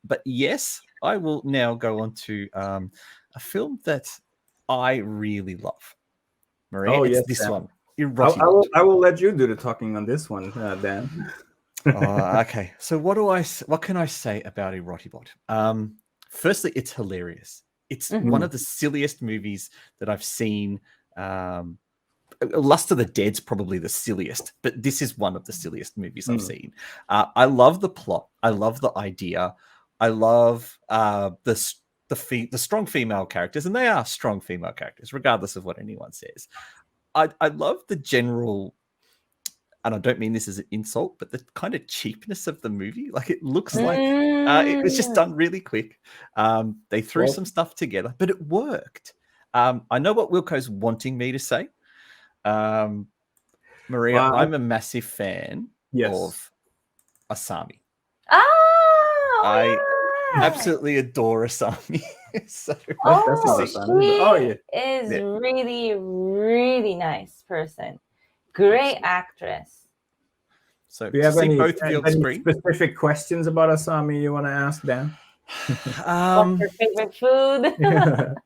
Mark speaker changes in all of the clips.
Speaker 1: But yes, I will now go on to a film that I really love. Maria,
Speaker 2: Oh
Speaker 1: it's
Speaker 2: yes,
Speaker 1: this
Speaker 2: Dan.
Speaker 1: one,
Speaker 2: I, I
Speaker 1: Erottibot.
Speaker 2: will. I will let you do the talking on this one, Dan.
Speaker 1: Okay, so what can I say about Erottibot? Firstly, it's hilarious. It's one
Speaker 2: Mm.
Speaker 1: of the silliest movies that I've seen. Um, Lust of the Dead's probably the silliest, but this is one of the silliest movies I've
Speaker 2: Mm.
Speaker 1: seen. I love the plot. I love the idea. I love the strong female characters, and they are strong female characters, regardless of what anyone says. I love the general, and I don't mean this as an insult, but the kind of cheapness of the movie. Like it looks like it was just done really quick. They threw
Speaker 2: Well,
Speaker 1: some stuff together, but it worked. I know what Wilco's wanting me to say. Um, Maria,
Speaker 2: well,
Speaker 1: I'm a massive fan
Speaker 2: yes.
Speaker 1: of Asami. I
Speaker 3: Oh, yeah.
Speaker 1: absolutely adore Asami. So
Speaker 2: That's
Speaker 1: to
Speaker 2: not
Speaker 3: Oh,
Speaker 2: a
Speaker 1: see,
Speaker 2: sign. Oh
Speaker 3: she
Speaker 2: yeah.
Speaker 3: is
Speaker 1: yeah,
Speaker 3: really, really nice person. Great
Speaker 1: excellent.
Speaker 3: actress.
Speaker 1: So
Speaker 2: Do you
Speaker 1: to
Speaker 2: have
Speaker 1: see both of you on
Speaker 2: any
Speaker 1: screen,
Speaker 2: specific questions about Asami you want to ask, Dan?
Speaker 3: What's
Speaker 1: um,
Speaker 3: her favorite food?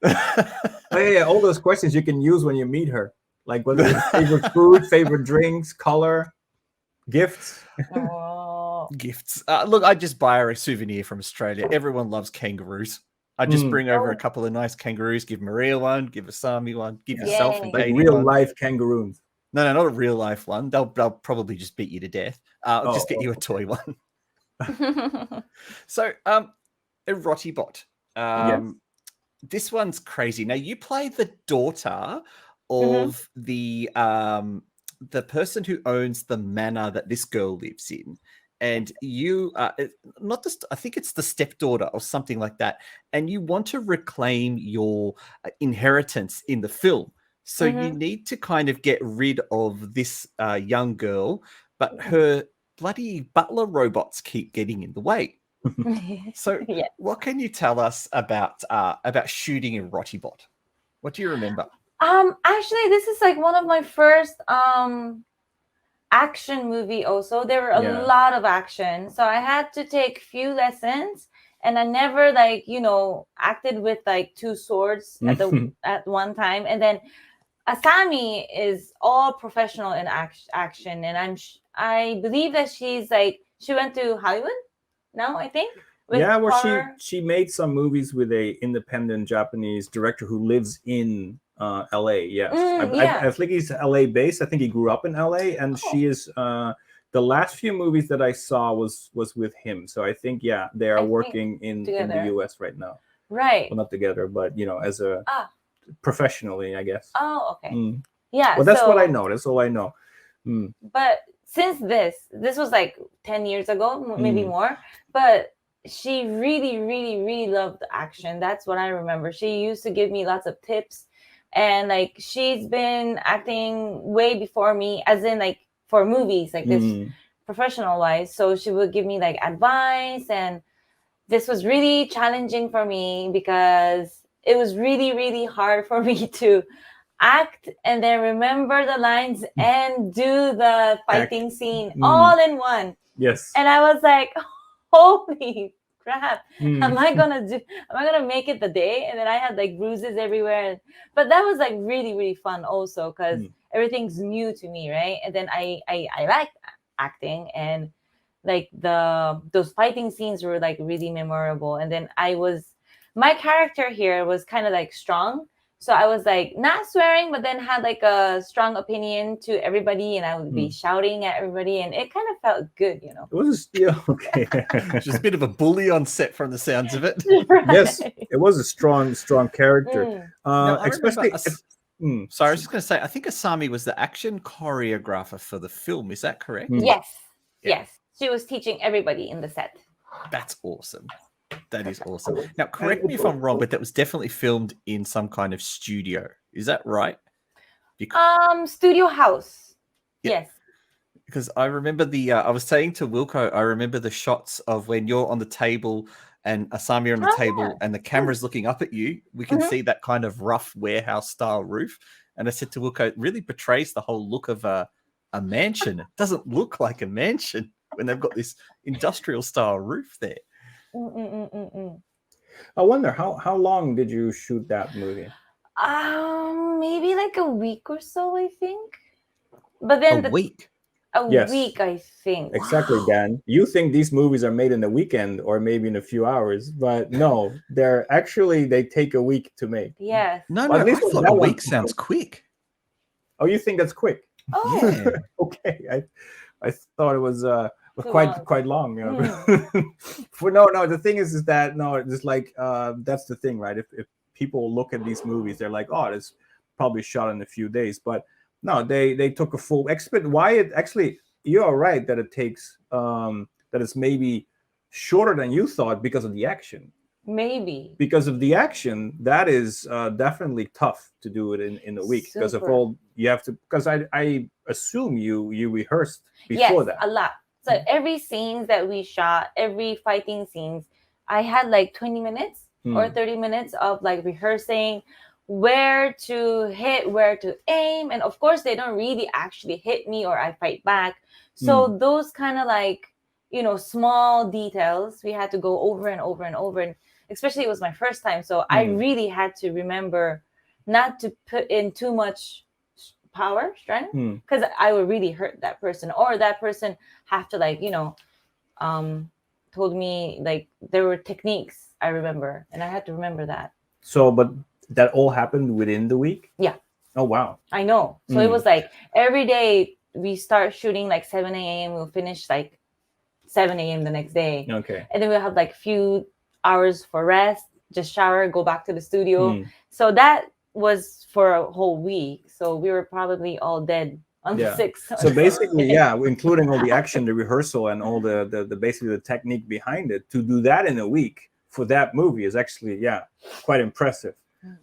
Speaker 2: Oh yeah, all those questions you can use when you meet her, like whether it's favorite food, favorite drinks, color, gifts.
Speaker 3: Oh,
Speaker 1: gifts. Look, I just buy her a souvenir from Australia. Everyone loves kangaroos. I just
Speaker 2: Mm,
Speaker 1: bring over a
Speaker 3: oh,
Speaker 1: couple of nice kangaroos. Give Maria one. Give Asami one. Give
Speaker 2: yeah,
Speaker 1: yourself and
Speaker 3: yay.
Speaker 2: like
Speaker 1: Katie
Speaker 2: real
Speaker 1: one.
Speaker 2: life kangaroos.
Speaker 1: No, not a real life one. They'll probably just beat you to death. I'll
Speaker 2: Oh,
Speaker 1: just get you a
Speaker 2: okay.
Speaker 1: toy one. So, Erottibot.
Speaker 2: Yes.
Speaker 1: Um, this one's crazy. Now, you play the daughter
Speaker 3: Mhm.
Speaker 1: of the person who owns the manor that this girl lives in, and you not the I think it's the stepdaughter or something like that, and you want to reclaim your inheritance in the film. So you
Speaker 3: Mhm.
Speaker 1: need to kind of get rid of this young girl, but her bloody butler robots keep getting in the way. So,
Speaker 3: Yeah.
Speaker 1: what can you tell us about shooting in Rottibot? What do you remember?
Speaker 3: Actually, this is like one of my first action movie also. There were a
Speaker 2: Yeah.
Speaker 3: lot of action. So I had to take few lessons, and I never like, acted with like two swords at one time. And then Asami is all professional in action, and I believe that she went to Hollywood. No, I think with
Speaker 2: Yeah, well, she
Speaker 3: horror.
Speaker 2: she made some movies with a independent Japanese director who lives in L.A. Yes, I
Speaker 3: Yeah.
Speaker 2: think he's L.A. based. I think he grew up in L.A. and
Speaker 3: Oh,
Speaker 2: she is. The last few movies that I saw was with him. So I think yeah, they are
Speaker 3: I think
Speaker 2: working in the
Speaker 3: together.
Speaker 2: U.S. right now.
Speaker 3: Right.
Speaker 2: Well, not together, but as a
Speaker 3: Ah.
Speaker 2: professionally, I guess.
Speaker 3: Oh, okay.
Speaker 2: Mm.
Speaker 3: Yeah.
Speaker 2: Well, that's what I
Speaker 3: So,
Speaker 2: know. That's all I know. Mm.
Speaker 3: but since this was like 10 years ago, maybe
Speaker 2: Mm.
Speaker 3: more. But she really, really, really loved action. That's what I remember. She used to give me lots of tips, and like she's been acting way before me, as in like for movies like this,
Speaker 2: Mm.
Speaker 3: professional wise. So she would give me like advice, and this was really challenging for me because it was really, really hard for me to act and then remember the lines and do the
Speaker 2: Act.
Speaker 3: fighting scene
Speaker 2: Mm.
Speaker 3: all in one.
Speaker 2: Yes.
Speaker 3: And I was like, holy crap,
Speaker 2: Mm.
Speaker 3: am I gonna make it the day? And then I had like bruises everywhere. But that was like really, really fun also, because
Speaker 2: Mm.
Speaker 3: everything's new to me, right? And then I like acting, and like those fighting scenes were like really memorable. And then my character here was kind of like strong, so I was like not swearing, but then had like a strong opinion to everybody, and I would be
Speaker 2: Mm.
Speaker 3: shouting at everybody, and it kind of felt good.
Speaker 2: It was yeah, okay.
Speaker 1: Just a bit of a bully on set from the sounds of it.
Speaker 2: Yes,
Speaker 3: Right.
Speaker 2: it was a strong character.
Speaker 1: Now, I remember.
Speaker 2: Especially if, mm,
Speaker 1: Sorry, I was just going to say, I think Asami was the action choreographer for the film. Is that correct?
Speaker 2: Mm.
Speaker 3: Yes.
Speaker 1: Yeah.
Speaker 3: Yes. She was teaching everybody in the set.
Speaker 1: That's awesome. That is awesome. Now, correct me if I'm wrong, but that was definitely filmed in some kind of studio. Is that right?
Speaker 3: Studio house.
Speaker 1: Yeah.
Speaker 3: Yes.
Speaker 1: Because I remember I was saying to Wilco, I remember the shots of when you're on the table and Asami are on the table
Speaker 3: Yeah.
Speaker 1: and the camera's looking up at you. We can see that kind of rough warehouse style roof. And I said to Wilco, it really portrays the whole look of a mansion. It doesn't look like a mansion when they've got this industrial style roof there.
Speaker 2: I wonder how long did you shoot that movie?
Speaker 3: Maybe like a week or so, I think. But then
Speaker 1: A week.
Speaker 3: a
Speaker 2: Yes.
Speaker 3: week, I think.
Speaker 2: Exactly, Dan. You think these movies are made in a weekend or maybe in a few hours, but no, they take a week to make.
Speaker 3: Yes.
Speaker 1: No,
Speaker 2: Well,
Speaker 1: no,
Speaker 2: at
Speaker 1: I
Speaker 2: least with
Speaker 1: thought
Speaker 2: that
Speaker 1: a
Speaker 2: one-
Speaker 1: week sounds quick.
Speaker 2: Oh, you think that's quick?
Speaker 3: Oh,
Speaker 1: Yeah.
Speaker 2: Okay, I thought it was
Speaker 3: Too
Speaker 2: quite
Speaker 3: long.
Speaker 2: long. You know? For no, the thing is that no, it's like that's the thing, right? If people look at these movies, they're like, oh, it's probably shot in a few days, but no, they took a full expert. Why it actually? You're right that it takes that it's maybe shorter than you thought because of the action.
Speaker 3: maybe.
Speaker 2: Because of the action, that is definitely tough to do it in a week because of
Speaker 3: Super.
Speaker 2: all you have to. Because I assume you rehearsed before
Speaker 3: Yes,
Speaker 2: that.
Speaker 3: a lot. So every scenes that we shot, every fighting scenes, I had like 20 minutes or 30 minutes of like rehearsing where to hit, where to aim. And of course, they don't really actually hit me or I fight back. So those kind of like, small details we had to go over and over and over. And especially it was my first time. So I really had to remember not to put in too much power, strength, because I would really hurt that person, or that person have to like, told me like there were techniques I remember, and I had to remember that.
Speaker 2: So, but that all happened within the week?
Speaker 3: Yeah.
Speaker 2: Oh, wow.
Speaker 3: I know. So it was like every day we start shooting like 7 a.m. We'll finish like 7 a.m. the next day.
Speaker 2: Okay.
Speaker 3: And then we'll have like few hours for rest, just shower, go back to the studio. So that was for a whole week. So we were probably all dead on the 6th.
Speaker 2: So basically, including all the action, the rehearsal, and all the basically the technique behind it, to do that in a week for that movie is actually, quite impressive.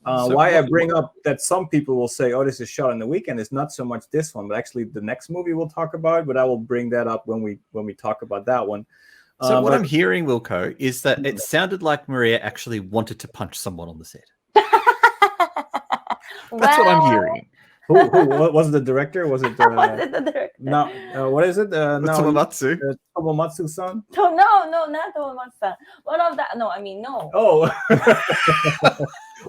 Speaker 2: Why I bring up that some people will say, oh, this is shot in the weekend, is not so much this one, but actually the next movie we'll talk about, but I will bring that up when we talk about that one.
Speaker 1: So what I'm hearing, Wilco, is that it sounded like Maria actually wanted to punch someone on the set. That's what I'm hearing.
Speaker 2: Who was the director? Was it
Speaker 3: Was it the director?
Speaker 2: no? What is it?
Speaker 1: Tomomatsu.
Speaker 2: Tomomatsu-san?
Speaker 3: No, not Tomomatsu-san. One of that. No, I mean no.
Speaker 2: Oh,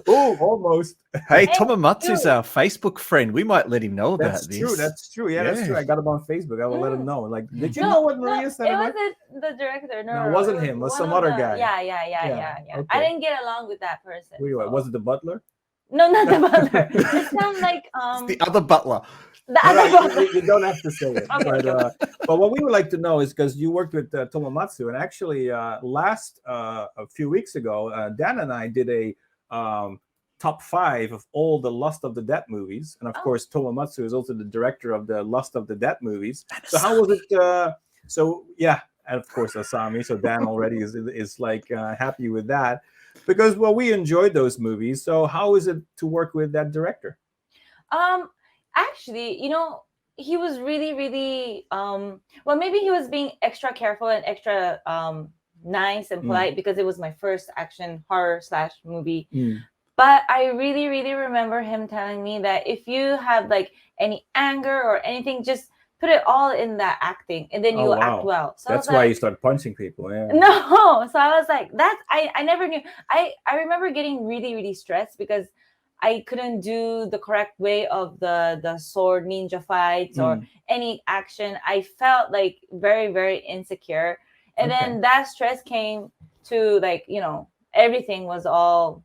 Speaker 2: oh, almost.
Speaker 1: Hey,
Speaker 3: Hey,
Speaker 1: Tomomatsu's
Speaker 3: dude.
Speaker 1: our Facebook friend. We might let him know about
Speaker 2: That's
Speaker 1: this.
Speaker 2: true. That's true. Yeah, that's
Speaker 1: Yeah.
Speaker 2: true. I got him on Facebook. I will let him know. Like, did you
Speaker 3: No,
Speaker 2: know what Maria said?
Speaker 3: It
Speaker 2: about
Speaker 3: wasn't the director. No,
Speaker 2: it wasn't him. It was
Speaker 3: one
Speaker 2: some
Speaker 3: of
Speaker 2: other
Speaker 3: the-
Speaker 2: guy.
Speaker 3: Yeah.
Speaker 2: Okay.
Speaker 3: I didn't get along with that person.
Speaker 2: Wait, what?
Speaker 3: so-
Speaker 2: Was it the butler?
Speaker 3: No, not the butler. It sounds like
Speaker 1: It's the other butler.
Speaker 3: the
Speaker 2: No,
Speaker 3: other
Speaker 2: no,
Speaker 3: butler.
Speaker 2: you don't have to say it.
Speaker 3: Okay,
Speaker 2: But what we would like to know is, because you worked with Tomomatsu, and actually a few weeks ago, Dan and I did a top 5 of all the Lust of the Dead movies, and of course Tomomatsu is also the director of the Lust of the Dead movies. So how was it? And of course Asami. So Dan already is like happy with that, because we enjoyed those movies. So how is it to work with that director?
Speaker 3: Actually, he was really, really maybe he was being extra careful and extra nice and polite because it was my first action horror / movie. But I really, really remember him telling me that if you have like any anger or anything, just put it all in that acting, and then
Speaker 2: Oh,
Speaker 3: you
Speaker 2: wow.
Speaker 3: act well. So
Speaker 2: That's
Speaker 3: I was
Speaker 2: why
Speaker 3: like,
Speaker 2: you start punching people. Yeah.
Speaker 3: no. So I was like, I never knew. I remember getting really, really stressed because I couldn't do the correct way of the sword ninja fights or any action. I felt like very, very insecure. And then that stress came to like, everything was all,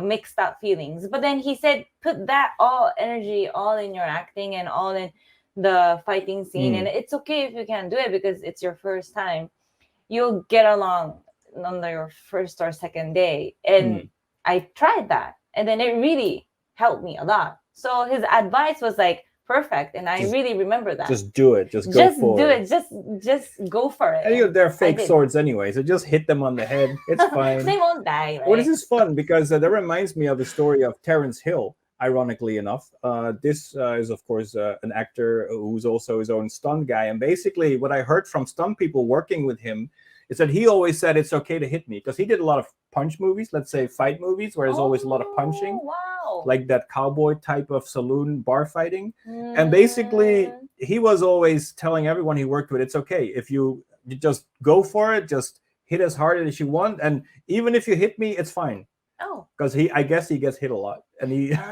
Speaker 3: mixed up feelings. But then he said, put that all energy, all in your acting and all in the fighting scene. And it's okay if you can't do it because it's your first time. You'll get along on your first or second day. And I tried that. And then it really helped me a lot. So his advice was like perfect. And I really remember that.
Speaker 2: Just do it. Just go for
Speaker 3: do
Speaker 2: it.
Speaker 3: it. Just go for it.
Speaker 2: And they're fake
Speaker 3: did.
Speaker 2: swords anyway, so just hit them on the head. It's fine.
Speaker 3: They won't die, right?
Speaker 2: Well, this is fun because that reminds me of the story of Terrence Hill, ironically enough. This is, of course, an actor who's also his own stunt guy. And basically what I heard from stunt people working with him is that he always said it's okay to hit me, because he did a lot of punch movies, let's say fight movies, where there's always a lot of punching.
Speaker 3: Wow.
Speaker 2: Like that cowboy type of saloon bar fighting. And basically, he was always telling everyone he worked with, it's okay. If you just go for it, just hit as hard as you want, and even if you hit me, it's fine
Speaker 3: Oh,
Speaker 2: because I guess he gets hit a lot, and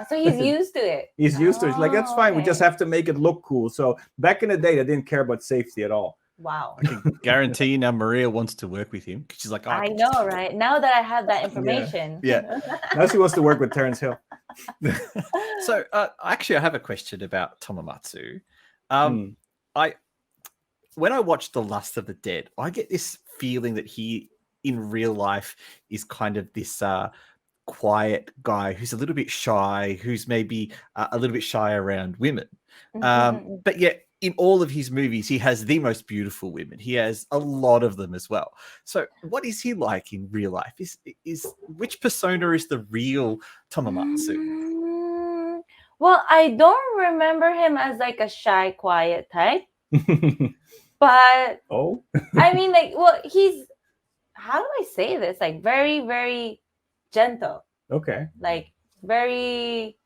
Speaker 3: so he's used to it.
Speaker 2: he's used to it. He's like, that's
Speaker 3: Oh,
Speaker 2: fine. We
Speaker 3: okay.
Speaker 2: just have to make it look cool. So back in the day, they didn't care about safety at all.
Speaker 3: Wow.
Speaker 1: I can guarantee you now Maria wants to work with him because she's like, oh,
Speaker 3: I
Speaker 1: can just-
Speaker 3: know, right? Now that I have that information.
Speaker 1: Yeah.
Speaker 2: Now she wants to work with Terrence Hill.
Speaker 1: So actually, I have a question about Tomomatsu.
Speaker 2: Hmm.
Speaker 1: When I watch The Lust of the Dead, I get this feeling that he, in real life, is kind of this quiet guy who's a little bit shy, who's maybe a little bit shy around women.
Speaker 3: Mhm.
Speaker 1: But yet, in all of his movies, he has the most beautiful women. He has a lot of them as well. So, what is he like in real life? Is which persona is the real Tomomatsu?
Speaker 3: Well, I don't remember him as like a shy, quiet type, but
Speaker 2: Oh,
Speaker 3: I mean, like, well, he's, how do I say this? Like, very, very gentle,
Speaker 2: okay.
Speaker 3: like, very,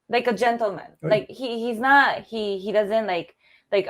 Speaker 3: like a gentleman.
Speaker 2: Good.
Speaker 3: Like, he's not, he doesn't like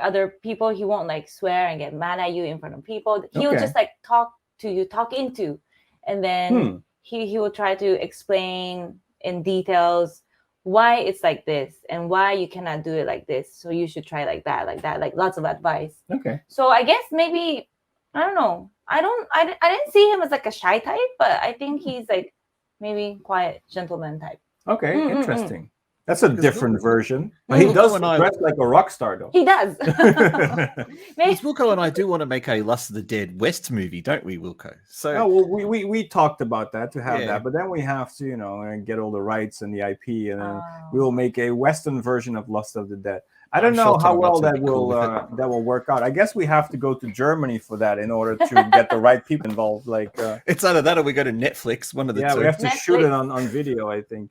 Speaker 3: other people. He won't like swear and get mad at you in front of people. He'll
Speaker 2: Okay.
Speaker 3: just like talk to you, talk into, and then he will try to explain in details why it's like this and why you cannot do it like this. So you should try like that, like lots of advice.
Speaker 2: Okay.
Speaker 3: So I guess maybe, I don't know. I didn't see him as like a shy type, but I think he's like maybe quiet gentleman type.
Speaker 2: Okay.
Speaker 3: Mm, mm, mm.
Speaker 2: Interesting. That's a different version. But
Speaker 3: Mm.
Speaker 2: he does
Speaker 1: Wilco and I-
Speaker 2: dress like a rock star, though.
Speaker 3: He does. Maybe,
Speaker 1: Because Wilco and I do want to make a Lust of the Dead West movie, don't we, Wilco? So
Speaker 2: Oh, well, we talked about that to have
Speaker 1: Yeah.
Speaker 2: that, but then we have to, get all the rights and the IP, and then we
Speaker 3: Oh.
Speaker 2: will make a Western version of Lust of the Dead. I
Speaker 1: I'm
Speaker 2: don't know
Speaker 1: sure
Speaker 2: how
Speaker 1: Tomomatsu
Speaker 2: well
Speaker 1: will
Speaker 2: that
Speaker 1: be cool
Speaker 2: will
Speaker 1: with
Speaker 2: that will work out. I guess we have to go to Germany for that in order to get the right people involved. Like,
Speaker 1: it's either that or we go to Netflix, one of the
Speaker 2: yeah,
Speaker 1: two.
Speaker 2: we have to shoot
Speaker 3: Netflix.
Speaker 2: it on video, I think.